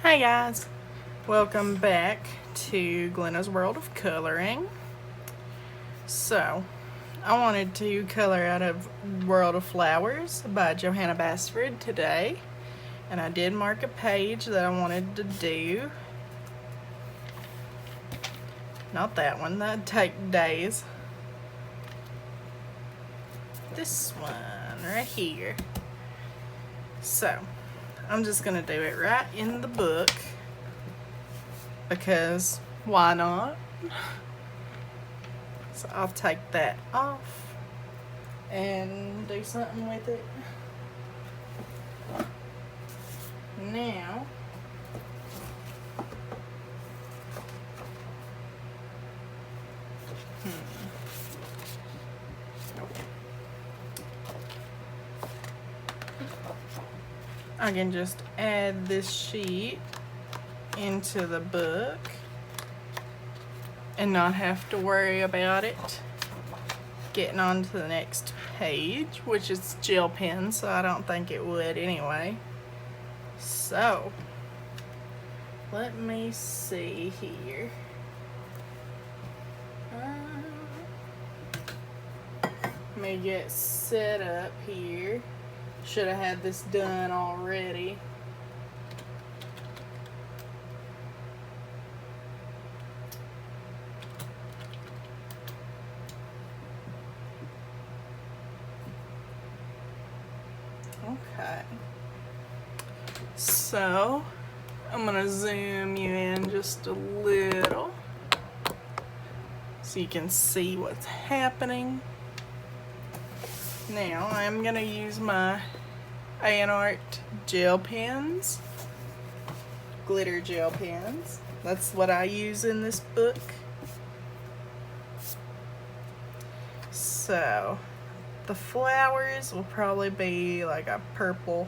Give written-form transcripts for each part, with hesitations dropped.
Hi guys, welcome back to Glenna's World of Coloring. So, I wanted to color out of World of Flowers by Johanna Basford today, and I did mark a page that I wanted to do. Not that one, that'd take days. This one right here. So, I'm just gonna do it right in the book because why not? So I'll take that off and do something with it. Now, I can just add this sheet into the book and not have to worry about it getting on to the next page, which is gel pen, so I don't think it would anyway. So, let me see here. Let me get set up here. Should have had this done already. Okay. So, I'm gonna zoom you in just a little so you can see what's happening. Now, I'm gonna use my A&Art gel pens, glitter gel pens. That's what I use in this book. So, the flowers will probably be like a purple.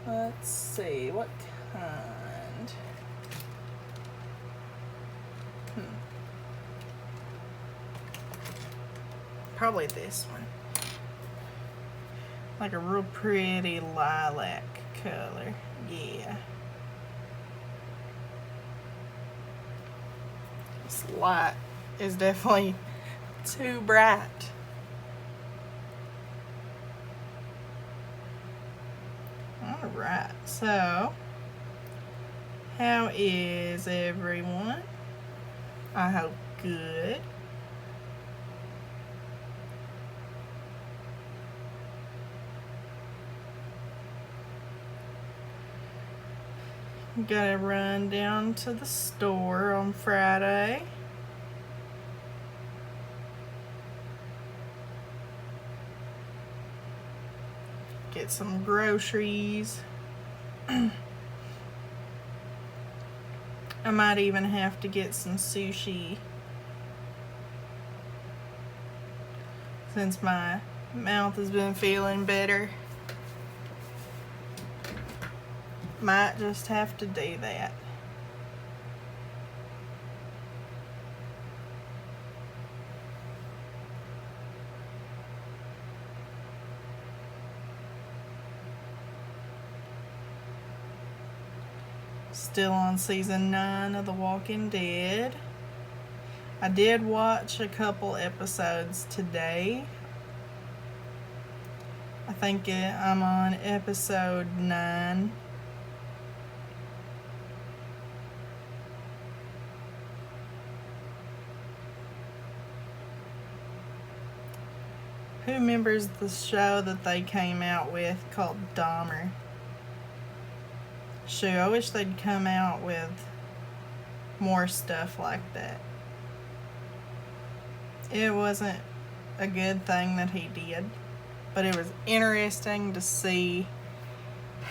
Let's see, what kind? Probably this one. Like a real pretty lilac color. Yeah. This light is definitely too bright. Alright, so how is everyone? I hope good. Gotta run down to the store on Friday. Get some groceries. I might even have to get some sushi since my mouth has been feeling better. Might just have to do that. Still on season 9 of The Walking Dead. I did watch a couple episodes today. I think I'm on episode 9. Who remembers the show that they came out with called Dahmer? Shoot, I wish they'd come out with more stuff like that. It wasn't a good thing that he did, but it was interesting to see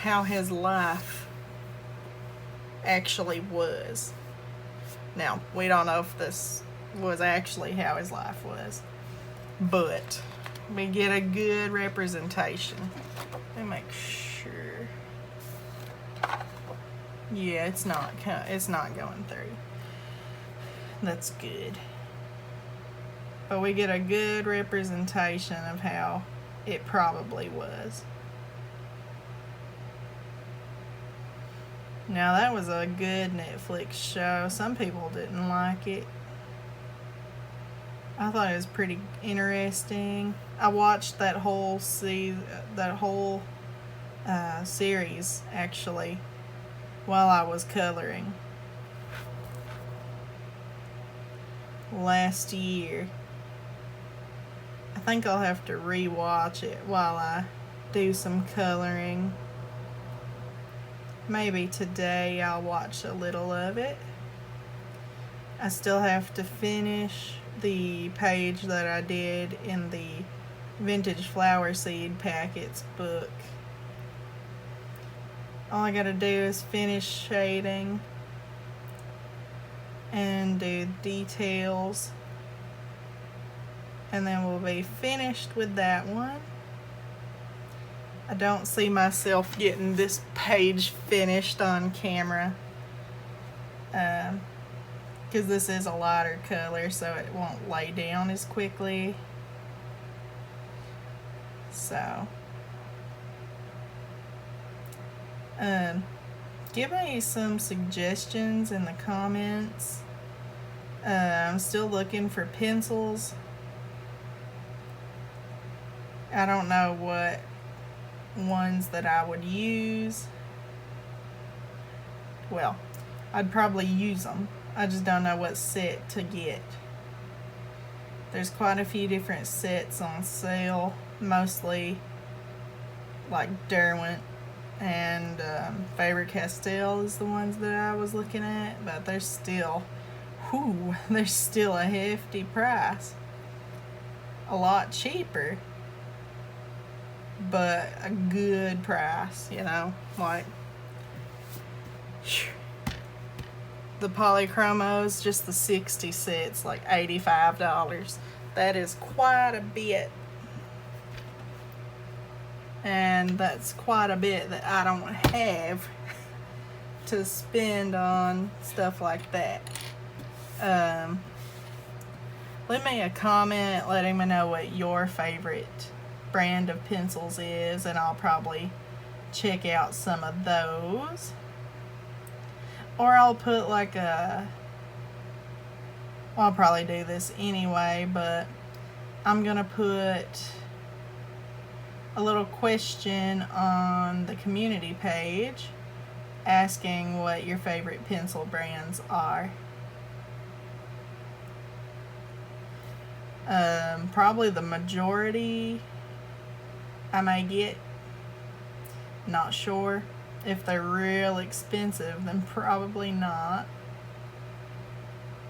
how his life actually was. Now, we don't know if this was actually how his life was, but we get a good representation. Let me make sure. Yeah, it's not going through. That's good. But we get a good representation of how it probably was. Now that was a good Netflix show. Some people didn't like it. I thought it was pretty interesting. I watched that whole series actually while I was coloring last year. I think I'll have to rewatch it while I do some coloring. Maybe today I'll watch a little of it. I still have to finish the page that I did in the Vintage Flower Seed Packets book. All I gotta do is finish shading and do details, and then we'll be finished with that one. I don't see myself getting this page finished on camera because this is a lighter color, so it won't lay down as quickly. So give me some suggestions in the comments. I'm still looking for pencils. I don't know what ones that I would use. Well, I'd probably use them. I just don't know what set to get. There's quite a few different sets on sale, mostly like Derwent and Faber-Castell is the ones that I was looking at, but they're still a hefty price. A lot cheaper, but a good price, you know, like the polychromos, just the 60 sets, like $85. That is quite a bit, and that's quite a bit that I don't have to spend on stuff like that. Leave me a comment letting me know what your favorite brand of pencils is, and I'll probably check out some of those. Or I'll put like I'll probably do this anyway, but I'm gonna put a little question on the community page asking what your favorite pencil brands are. Probably the majority I may get. Not sure. If they're real expensive, then probably not.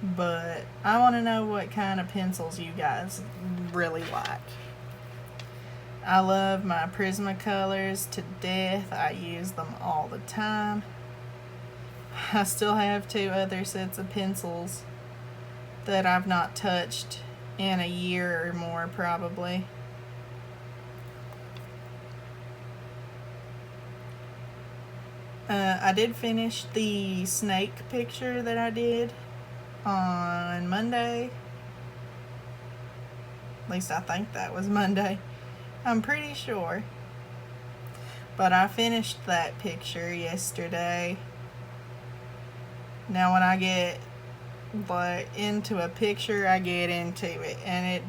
But I want to know what kind of pencils you guys really like. I love my Prismacolors to death. I use them all the time. I still have 2 other sets of pencils that I've not touched in a year or more, probably. I did finish the snake picture that I did on Monday. At least I think that was Monday. I'm pretty sure. But I finished that picture yesterday. Now when I get into a picture, I get into it, and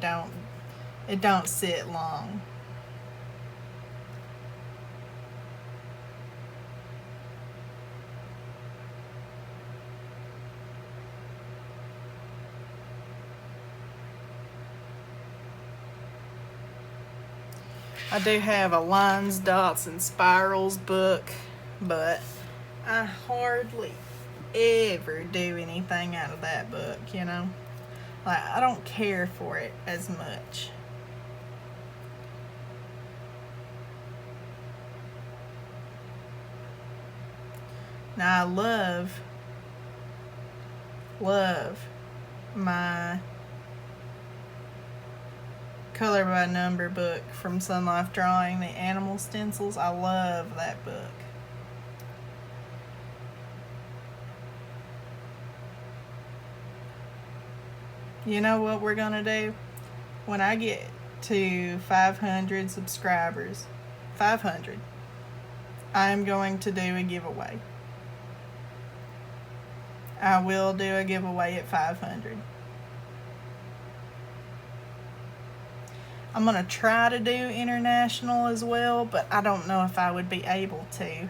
it don't sit long. I do have a lines, dots, and spirals book, but I hardly ever do anything out of that book, you know? Like, I don't care for it as much. Now, I love my color by number book from Sun Life Drawing, the animal stencils. I love that book. You know what we're gonna do? When I get to 500 subscribers, 500, I'm going to do a giveaway. I will do a giveaway at 500. I'm going to try to do international as well, but I don't know if I would be able to.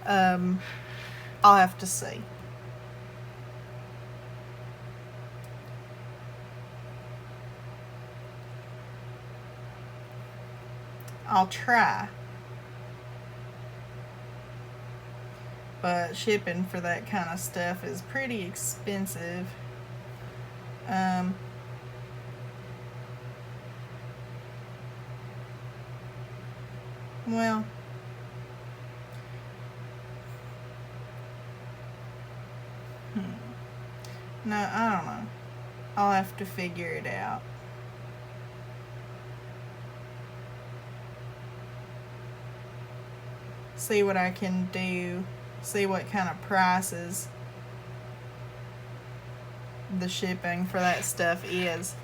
I'll have to see. I'll try. But shipping for that kind of stuff is pretty expensive. Well, no, I don't know. I'll have to figure it out. See what I can do. See what kind of prices the shipping for that stuff is.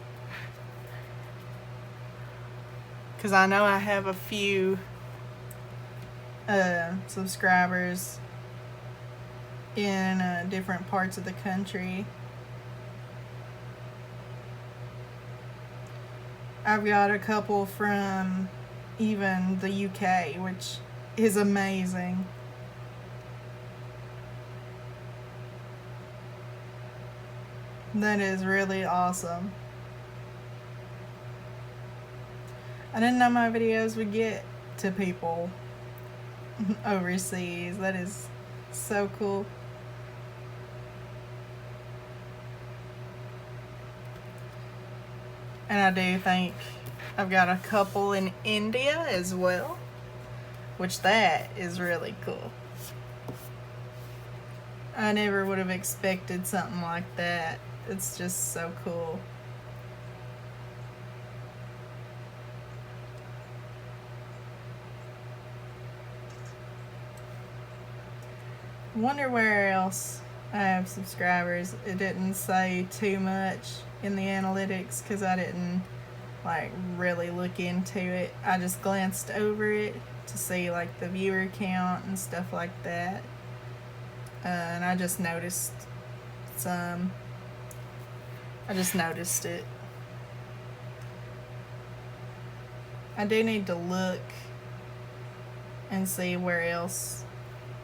Because I know I have a few subscribers in different parts of the country. I've got a couple from even the UK, which is amazing. That is really awesome. I didn't know my videos would get to people overseas. That is so cool. And I do think I've got a couple in India as well, which that is really cool. I never would have expected something like that. It's just so cool. Wonder where else I have subscribers. It didn't say too much in the analytics because I didn't like really look into it. I just glanced over it to see like the viewer count and stuff like that. And I just noticed some. I just noticed it. I do need to look and see where else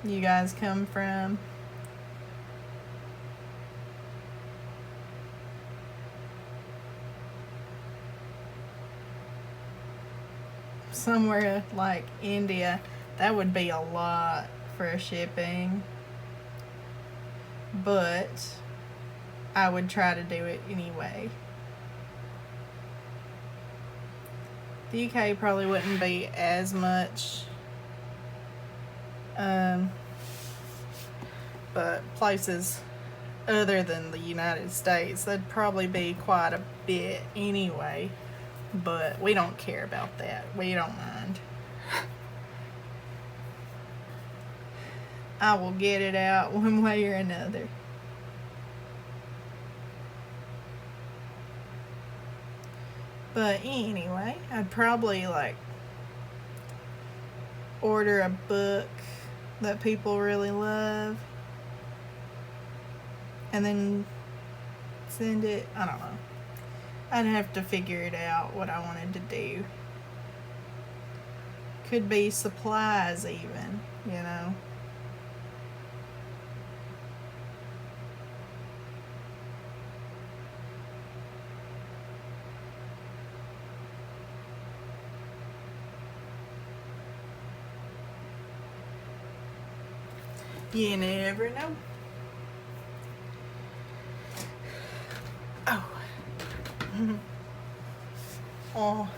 you guys come from. Somewhere like India, that would be a lot for shipping, but I would try to do it anyway. The UK probably wouldn't be as much, but places other than the United States, that'd probably be quite a bit anyway, but we don't care about that. We don't mind. I will get it out one way or another. But anyway, I'd probably like order a book that people really love and then send it. I don't know. I'd have to figure it out what I wanted to do. Could be supplies even, you know. You never know. Oh. Oh.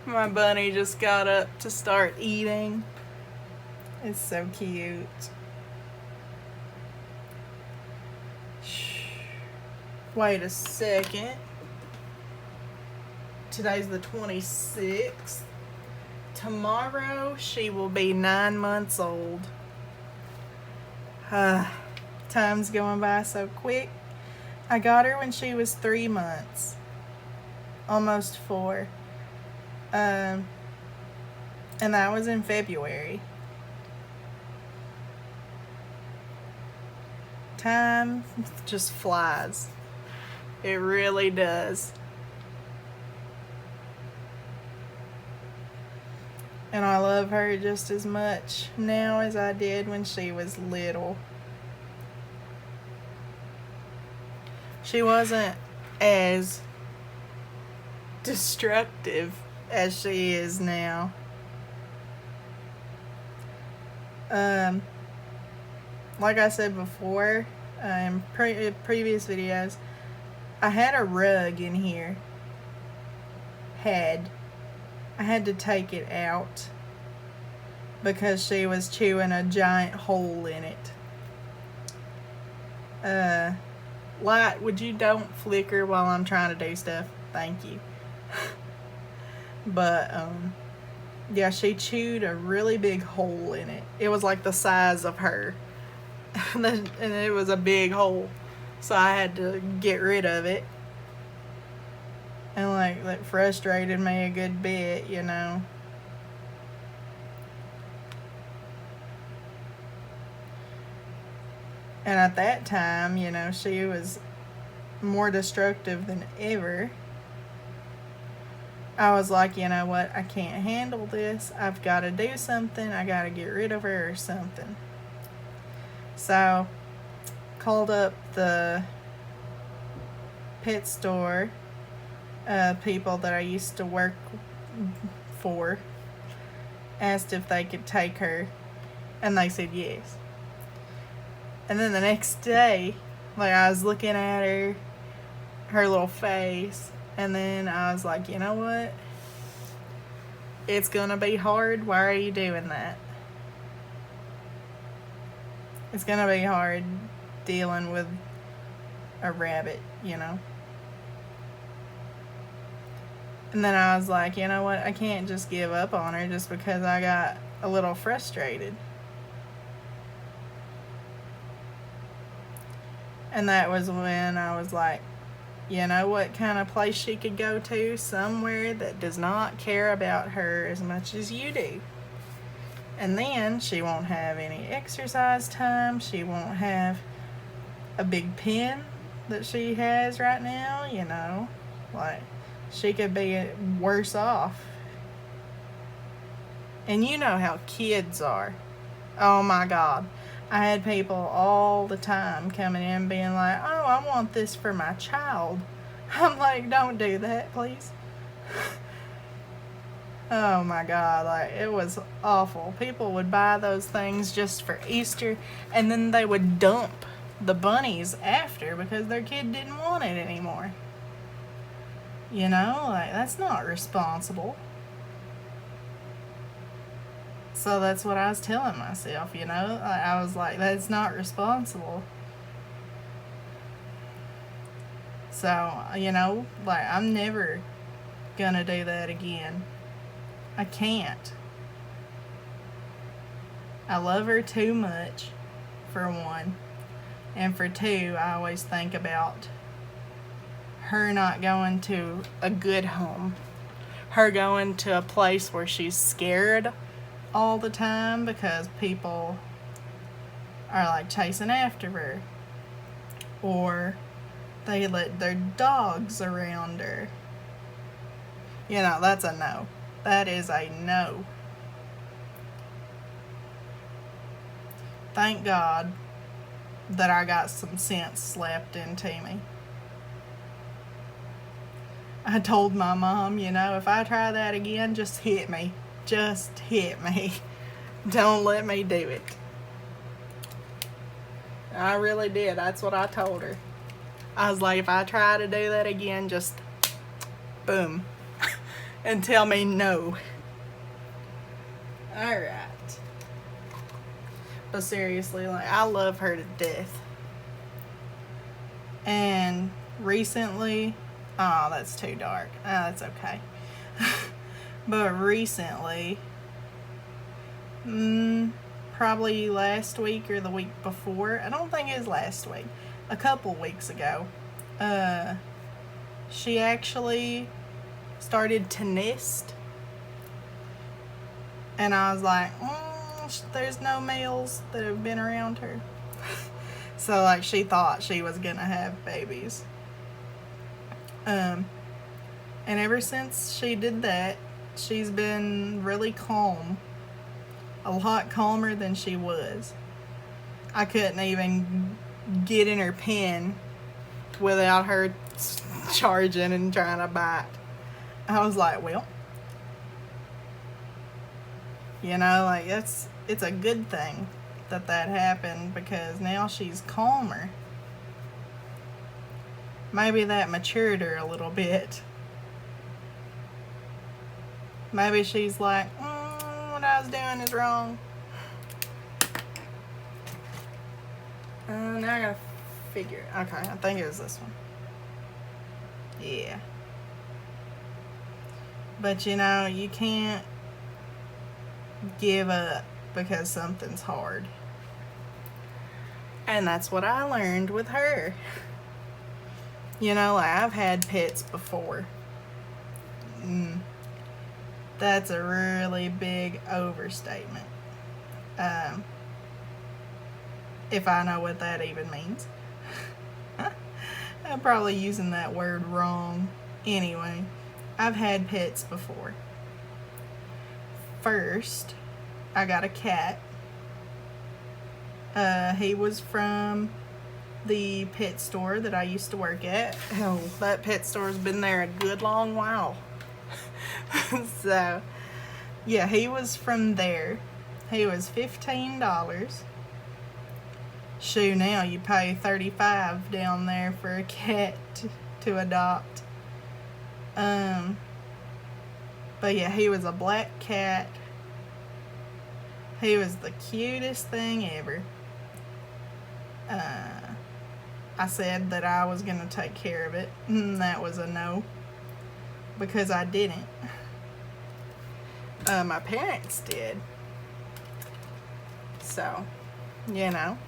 My bunny just got up to start eating. It's so cute. Shh. Wait a second. Today's the 26th. Tomorrow she will be 9 months old. Time's going by so quick. I got her when she was 3 months. Almost 4. And that was in February. Time just flies. It really does. And I love her just as much now as I did when she was little. She wasn't as destructive as she is now. Like I said before in previous videos, I had a rug in here. I had to take it out because she was chewing a giant hole in it. Light, would you don't flicker while I'm trying to do stuff? Thank you. But, yeah, she chewed a really big hole in it. It was like the size of her. And it was a big hole. So I had to get rid of it. And like that frustrated me a good bit, you know. And at that time, you know, she was more destructive than ever. I was like, you know what, I can't handle this. I've got to do something. I got to get rid of her or something. So, called up the pet store people that I used to work for. Asked if they could take her. And they said yes. And then the next day, like I was looking at her little face, and then I was like, you know what? It's gonna be hard. Why are you doing that? It's gonna be hard dealing with a rabbit, you know? And then I was like, you know what? I can't just give up on her just because I got a little frustrated. And that was when I was like, you know what kind of place she could go to? Somewhere that does not care about her as much as you do. And then she won't have any exercise time. She won't have a big pen that she has right now, you know. Like, she could be worse off. And you know how kids are. Oh my God. I had people all the time coming in being like, oh, I want this for my child. I'm like, don't do that, please. Oh my God, like, it was awful. People would buy those things just for Easter, and then they would dump the bunnies after because their kid didn't want it anymore. You know, like, that's not responsible. So that's what I was telling myself, you know. I was like, that's not responsible. So, you know, like, I'm never gonna do that again. I can't. I love her too much, for one. And for two, I always think about her not going to a good home. Her going to a place where she's scared all the time because people are like chasing after her. Or they let their dogs around her. You know, that's a no. That is a no. Thank God that I got some sense slapped into me. I told my mom, you know, if I try that again, just hit me. Just hit me. Don't let me do it. I really did. That's what I told her. I was like, if I try to do that again, just boom. And tell me no. Alright. But seriously, like, I love her to death. And recently, oh, that's too dark. Oh, that's okay. But recently, probably last week or the week before, I don't think it was last week, a couple weeks ago, she actually started to nest. And I was like, there's no males that have been around her. So like she thought she was gonna have babies. And ever since she did that, she's been really calm. A lot calmer than she was. I couldn't even get in her pen without her charging and trying to bite. I was like, well, you know, like it's a good thing that happened, because now she's calmer. Maybe that matured her a little bit. Maybe she's like, what I was doing is wrong. Now I gotta figure. Okay, I think it was this one. Yeah. But you know, you can't give up because something's hard. And that's what I learned with her. You know, like I've had pets before. That's a really big overstatement. If I know what that even means. I'm probably using that word wrong. Anyway, I've had pets before. First, I got a cat. He was from the pet store that I used to work at. Oh, that pet store's been there a good long while. So, yeah, he was from there. He was $15. Shoo, now you pay $35 down there for a cat to adopt. But yeah, he was a black cat. He was the cutest thing ever. I said that I was going to take care of it, and that was a no, because I didn't. My parents did. So, you know.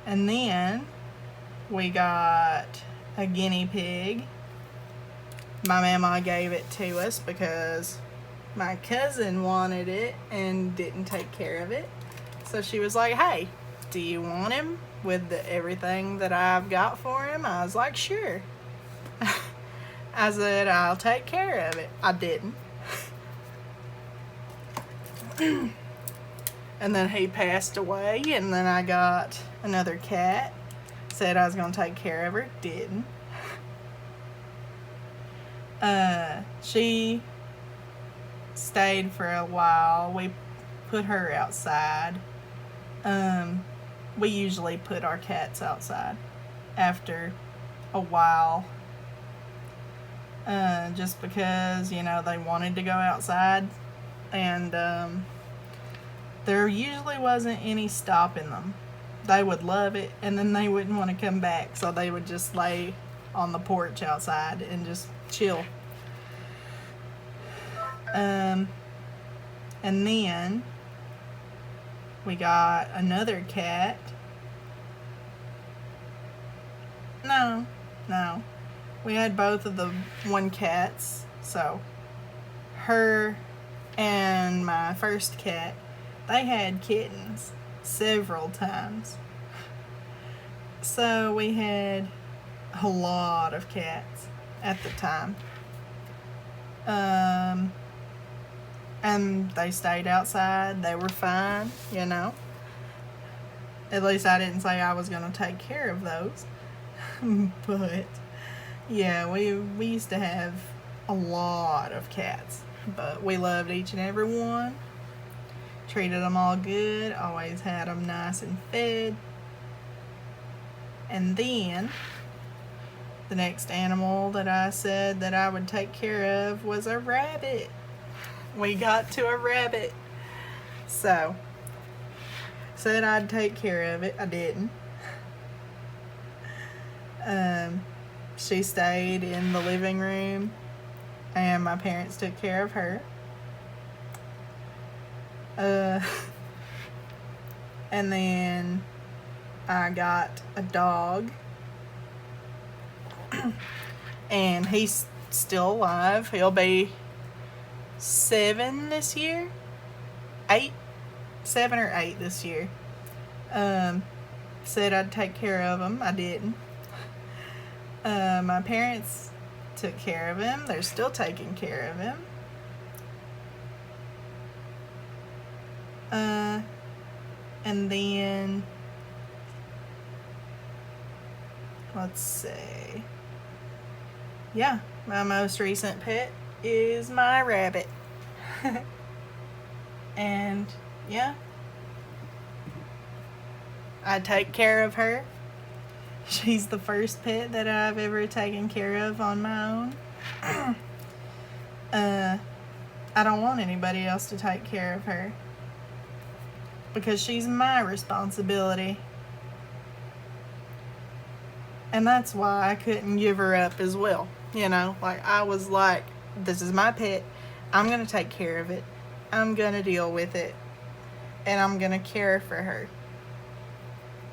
And then we got a guinea pig. My mama gave it to us because my cousin wanted it and didn't take care of it. So she was like, hey, do you want him with everything that I've got for him? I was like, sure. I said, I'll take care of it. I didn't. And then he passed away, and then I got another cat. Said I was going to take care of her. Didn't. She stayed for a while. We put her outside. We usually put our cats outside after a while. Just because, you know, they wanted to go outside. And there usually wasn't any stopping them. They would love it, and then they wouldn't want to come back, so they would just lay on the porch outside and just chill. And then we got another cat. No. We had both of the one cats, so her and my first cat, they had kittens several times. So we had a lot of cats at the time. And they stayed outside. They were fine, you know. At least I didn't say I was going to take care of those. But, yeah, we used to have a lot of cats. But we loved each and every one. Treated them all good. Always had them nice and fed. And then, the next animal that I said that I would take care of was a rabbit. We got to a rabbit. So, said I'd take care of it. I didn't. She stayed in the living room, and my parents took care of her. And then I got a dog, and he's still alive. He'll be 7 this year. 7 or 8 this year. said I'd take care of him. I didn't. My parents took care of him. They're still taking care of him. And then, let's see. Yeah, my most recent pet is my rabbit. And yeah, I take care of her. She's the first pet that I've ever taken care of on my own. I don't want anybody else to take care of her because she's my responsibility. And that's why I couldn't give her up as well. You know, like I was like, this is my pet. I'm going to take care of it. I'm going to deal with it. And I'm going to care for her.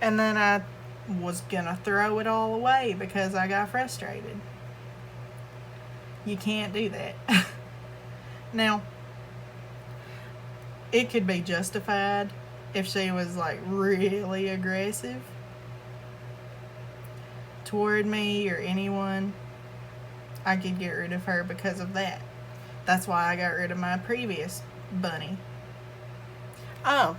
And then I was going to throw it all away because I got frustrated. You can't do that. Now, it could be justified if she was like really aggressive toward me or anyone. I could get rid of her because of that. That's why I got rid of my previous bunny. Oh,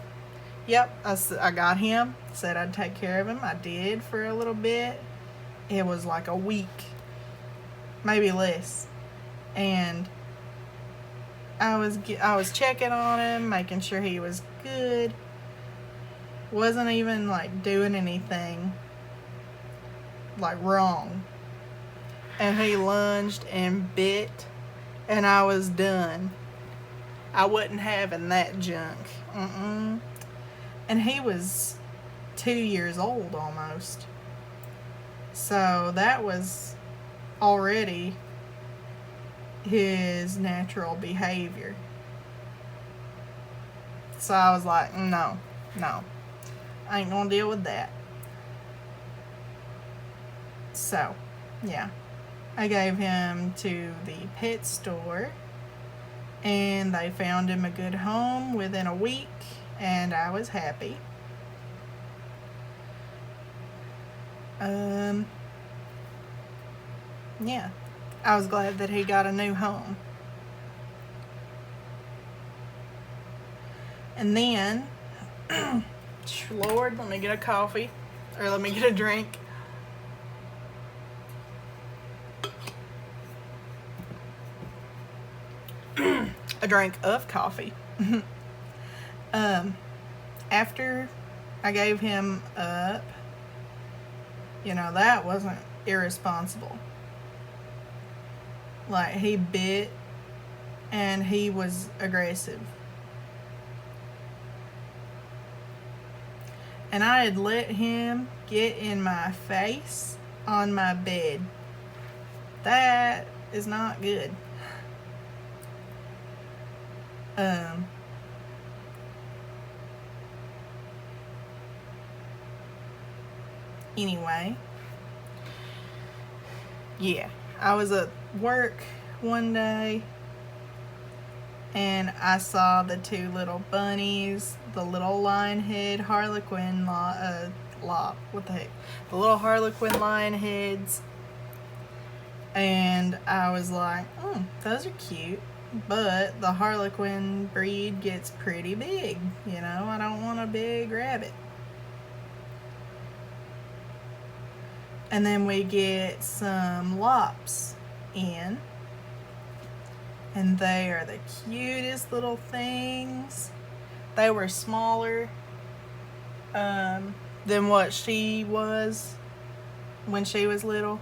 yep, I got him. Said I'd take care of him. I did for a little bit. It was like a week, maybe less. And I was checking on him, making sure he was good. Wasn't even like doing anything like wrong. And he lunged and bit, and I was done. I wasn't having that junk. And he was 2 years old almost. So that was already his natural behavior. So I was like, no, I ain't gonna deal with that. So, yeah. I gave him to the pet store, and they found him a good home within a week, and I was happy. Yeah, I was glad that he got a new home. And then, Lord, let me get a coffee, or let me get a drink. A drink of coffee. After I gave him up, you know, that wasn't irresponsible. Like, he bit and he was aggressive. And I had let him get in my face on my bed. That is not good. Anyway, yeah, I was at work one day and I saw the two little bunnies, the little lion-head harlequin what the heck? The little harlequin lion heads. And I was like, those are cute. But the harlequin breed gets pretty big. You know, I don't want a big rabbit. And then we get some lops in. And they are the cutest little things. They were smaller than what she was when she was little.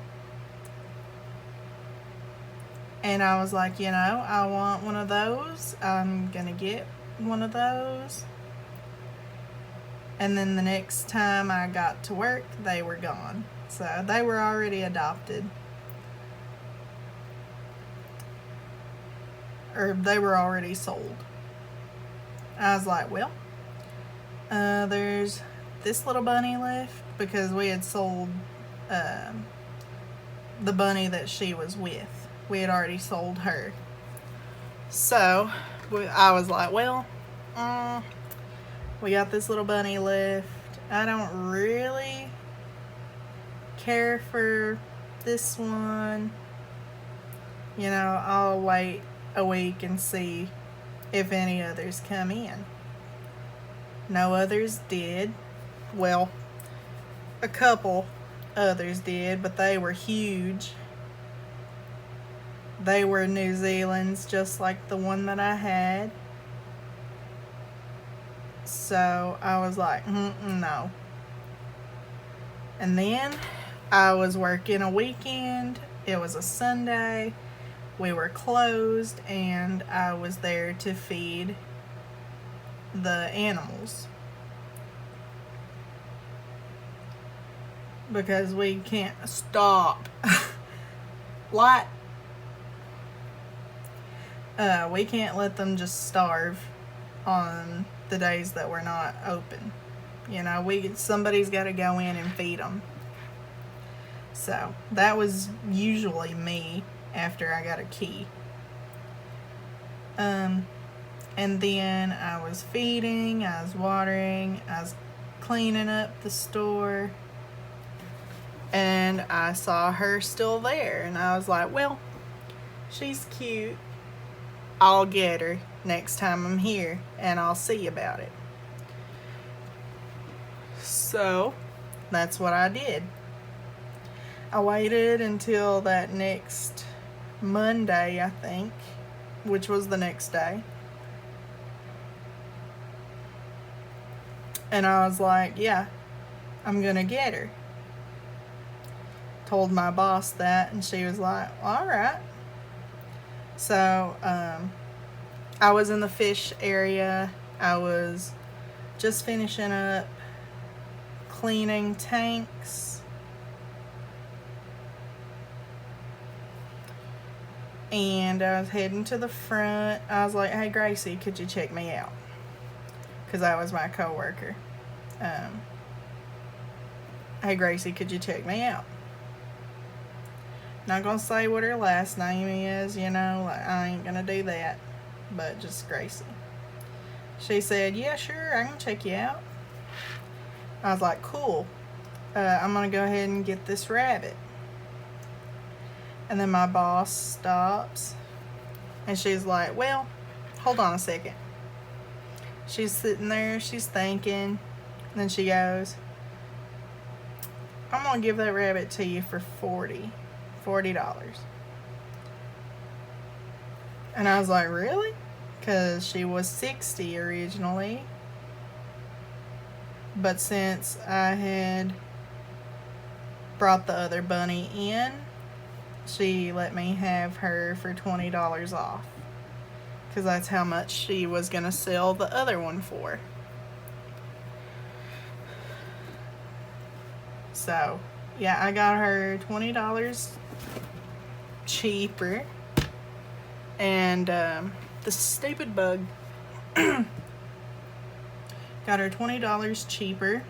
And I was like, you know, I want one of those. I'm gonna get one of those. And then the next time I got to work, they were gone. So they were already adopted. Or they were already sold. I was like, well, there's this little bunny left because we had sold the bunny that she was with. We had already sold her. So I was like, well, we got this little bunny left, I don't really care for this one. You know, I'll wait a week and see if any others come in. No others did. Well, a couple others did, but they were huge. They were New Zealand's, just like the one that I had. So I was like, no. And then I was working a weekend. It was a Sunday. We were closed, and I was there to feed the animals. Because we can't stop. What? We can't let them just starve on the days that we're not open. You know, somebody's got to go in and feed them. So that was usually me after I got a key. And then I was feeding, I was watering, I was cleaning up the store, and I saw her still there, and I was like, well, she's cute. I'll get her next time I'm here, and I'll see about it. So that's what I did. I waited until that next Monday, I think, which was the next day. And I was like, yeah, I'm gonna get her. Told my boss that, and she was like, all right. So I was in the fish area. I was just finishing up cleaning tanks. And I was heading to the front. I was like, hey, Gracie, could you check me out? Because that was my coworker. Hey, Gracie, could you check me out? Not gonna say what her last name is, you know, like, I ain't gonna do that, but just Gracie. She said, yeah, sure, I can check you out. I was like, cool. I'm gonna go ahead and get this rabbit. And then my boss stops, and she's like, well, hold on a second. She's sitting there, she's thinking, and then she goes, I'm gonna give that rabbit to you for $40. And I was like, really? Because she was $60 originally. But since I had brought the other bunny in, she let me have her for $20 off. Because that's how much she was going to sell the other one for. So, yeah, I got her $20 cheaper. And the stupid bug got her $20 cheaper.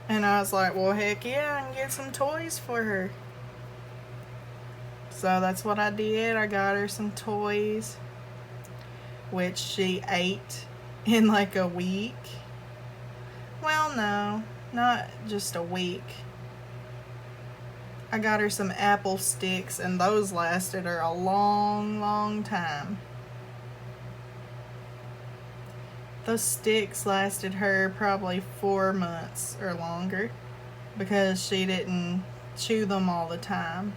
And I was like, well, heck yeah, I can get some toys for her. So that's what I did. I got her some toys, which she ate in like a week. Well, no, not just a week. I got her some apple sticks, and those lasted her a long, long time. Those sticks lasted her probably 4 months or longer because she didn't chew them all the time.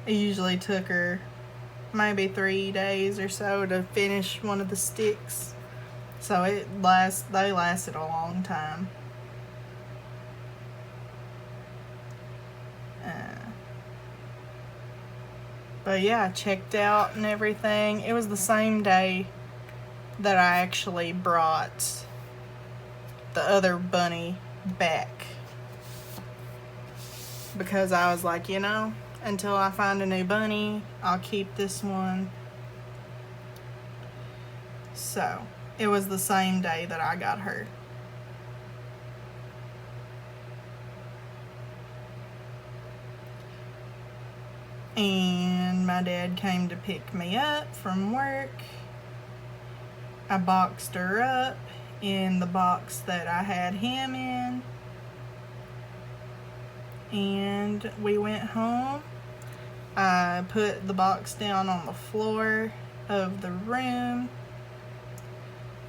It usually took her maybe 3 days or so to finish one of the sticks. So they lasted a long time. But yeah, I checked out and everything. It was the same day that I actually brought the other bunny back. Because I was like, you know, until I find a new bunny, I'll keep this one. So, it was the same day that I got her. And my dad came to pick me up from work. I boxed her up in the box that I had him in, and we went home. I put the box down on the floor of the room,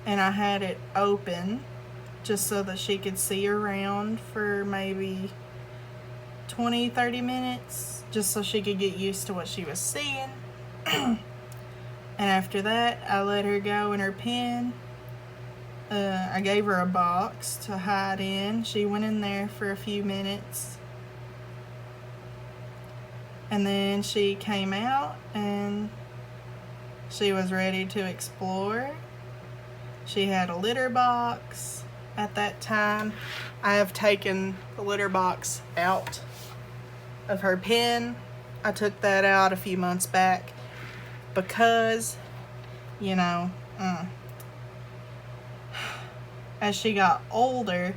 and I had it open just so that she could see around for maybe 20-30 minutes, just so she could get used to what she was seeing. And after that, I let her go in her pen. I gave her a box to hide in. She went in there for a few minutes, and then she came out and she was ready to explore. She had a litter box at that time. I have taken the litter box out of her pen. I took that out a few months back because, you know, as she got older,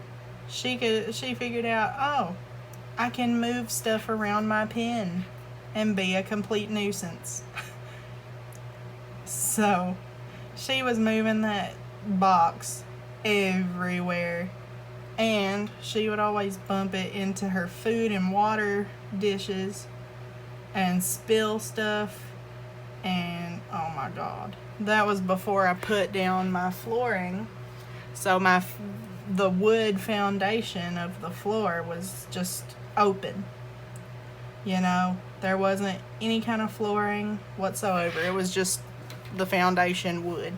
she figured out, oh, I can move stuff around my pen and be a complete nuisance. So she was moving that box everywhere, and she would always bump it into her food and water dishes and spill stuff. And oh my god, that was before I put down my flooring. So the wood foundation of the floor was just open. You know, there wasn't any kind of flooring whatsoever. It was just the foundation wood.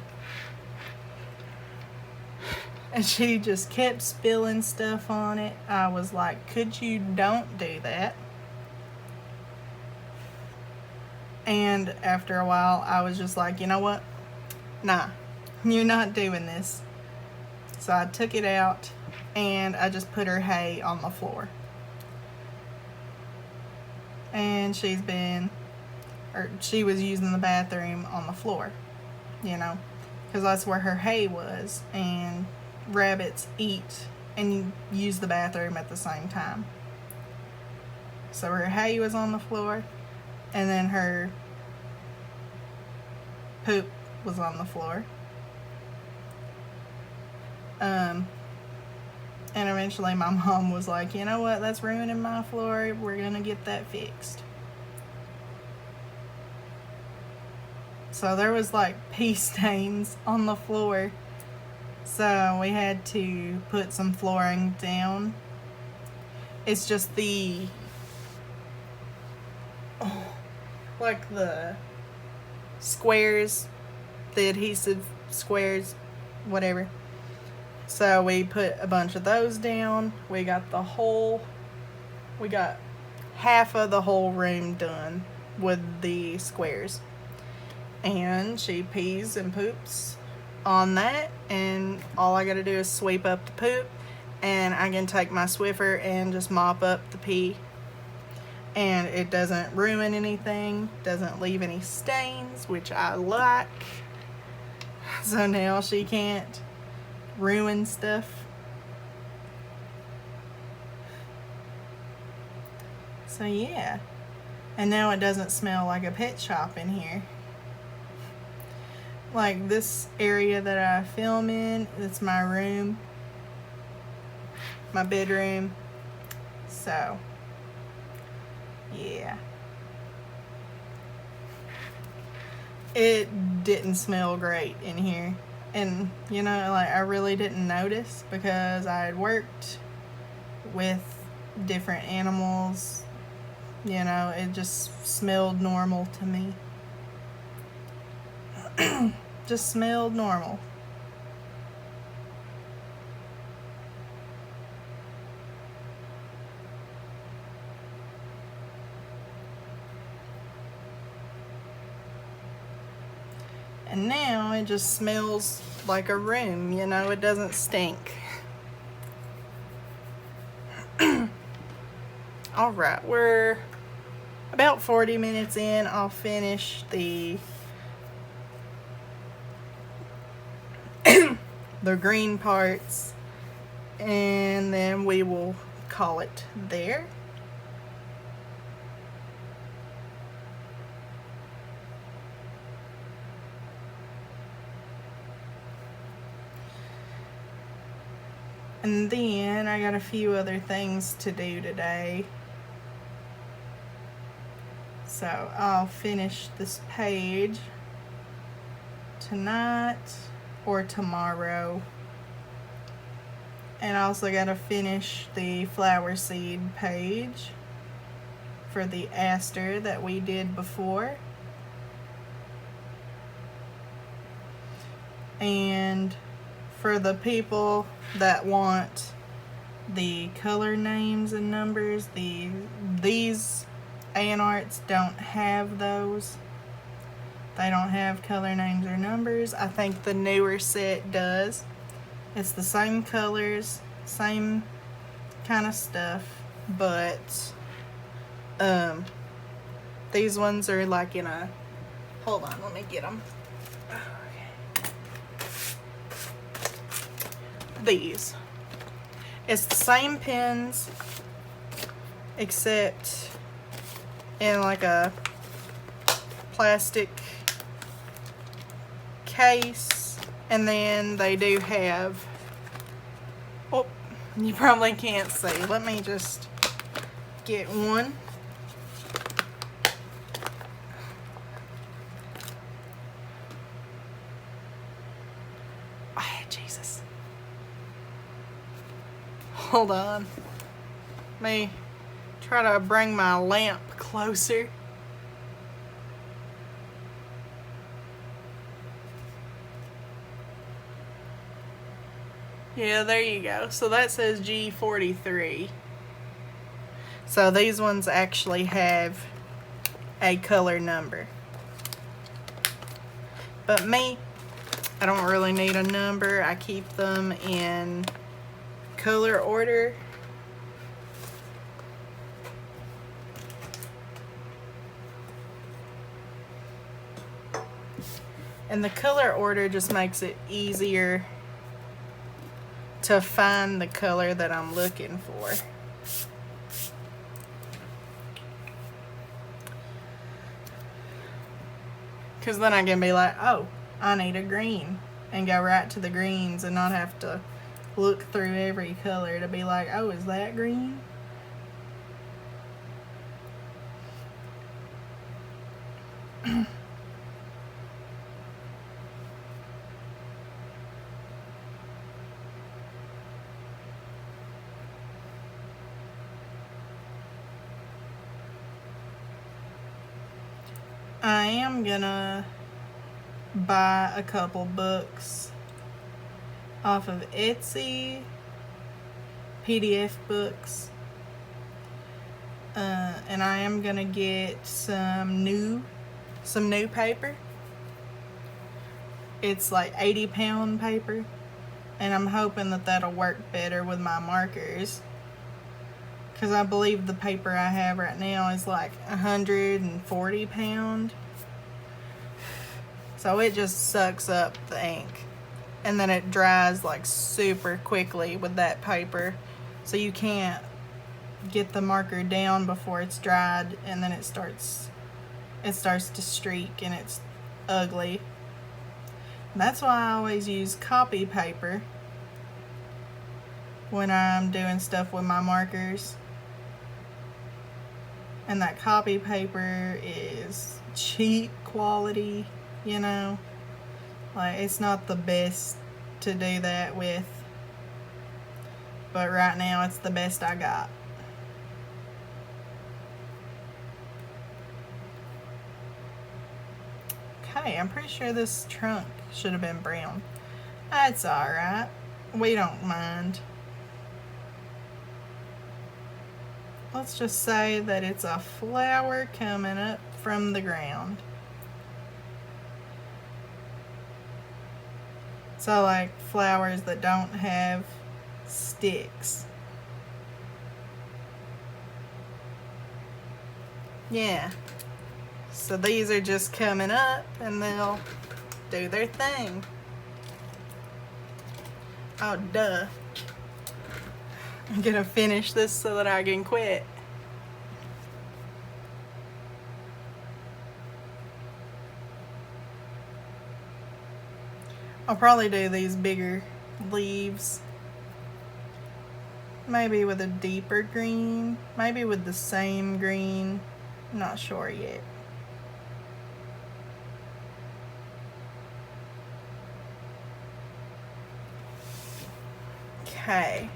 And she just kept spilling stuff on it. I was like, could you don't do that? And after a while, I was just like, you know what? Nah, you're not doing this. So I took it out and I just put her hay on the floor. And she was using the bathroom on the floor, you know, because that's where her hay was, and rabbits eat and use the bathroom at the same time. So her hay was on the floor, and then her poop was on the floor. And eventually my mom was like, you know what, that's ruining my floor, we're gonna get that fixed. So there was like pee stains on the floor, so we had to put some flooring down. It's just the squares, the adhesive squares, whatever. So we put a bunch of those down. We got half of the whole room done with the squares. And she pees and poops on that, and all I gotta do is sweep up the poop, and I can take my Swiffer and just mop up the pee. And it doesn't ruin anything, doesn't leave any stains, which I like. So now she can't ruin stuff. So yeah. And now it doesn't smell like a pet shop in here. Like this area that I film in, it's my room, my bedroom. So yeah. It didn't smell great in here. And, you know, like, I really didn't notice because I had worked with different animals. You know, it just smelled normal to me. Just smelled normal. And now it just smells like a room, you know, it doesn't stink. Alright, we're about 40 minutes in. I'll finish the green parts, and then we will call it there. And then I got a few other things to do today. So I'll finish this page tonight or tomorrow. And I also got to finish the flower seed page for the aster that we did before. And for the people that want the color names and numbers, these A&Arts don't have those. They don't have color names or numbers. I think the newer set does. It's the same colors, same kind of stuff, but these ones are like in a, hold on, let me get them. These. It's the same pins, except in like a plastic case, and then they do have, oh, you probably can't see. Let me just get one. Oh, Jesus. Hold on. Let me try to bring my lamp closer. Yeah, there you go. So that says G43. So these ones actually have a color number. But me, I don't really need a number. I keep them in color order. And the color order just makes it easier to find the color that I'm looking for. Because then I can be like, oh, I need a green, and go right to the greens and not have to look through every color to be like, oh, is that green? I am gonna buy a couple books off of Etsy, PDF books, and I am gonna get some new paper. It's like 80-pound paper, and I'm hoping that that'll work better with my markers, because I believe the paper I have right now is like 140 pound. So it just sucks up the ink, and then it dries like super quickly with that paper, so you can't get the marker down before it's dried, and then it starts to streak and it's ugly. That's why I always use copy paper when I'm doing stuff with my markers. And that copy paper is cheap quality, you know. Like, it's not the best to do that with, but right now it's the best I got. Okay, I'm pretty sure this trunk should have been brown. That's alright. We don't mind. Let's just say that it's a flower coming up from the ground. So like flowers that don't have sticks. Yeah. So these are just coming up and they'll do their thing. Oh, duh. I'm gonna finish this so that I can quit. I'll probably do these bigger leaves maybe with a deeper green, maybe with the same green, not sure yet. Okay.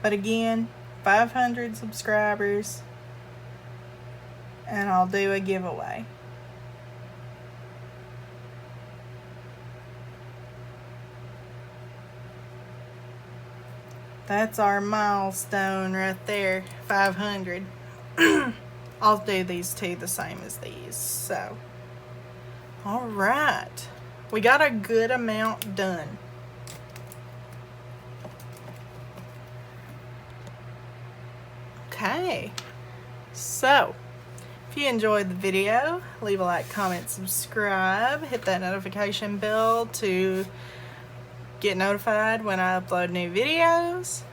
But again, 500 subscribers and I'll do a giveaway. That's our milestone right there, 500. I'll do these two the same as these. So, all right. We got a good amount done. Okay. So, if you enjoyed the video, leave a like, comment, subscribe, hit that notification bell to get notified when I upload new videos,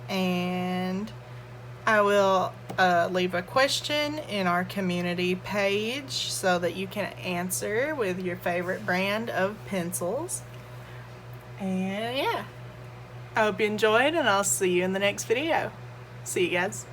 and I will leave a question in our community page so that you can answer with your favorite brand of pencils. And yeah, I hope you enjoyed, and I'll see you in the next video. See you guys.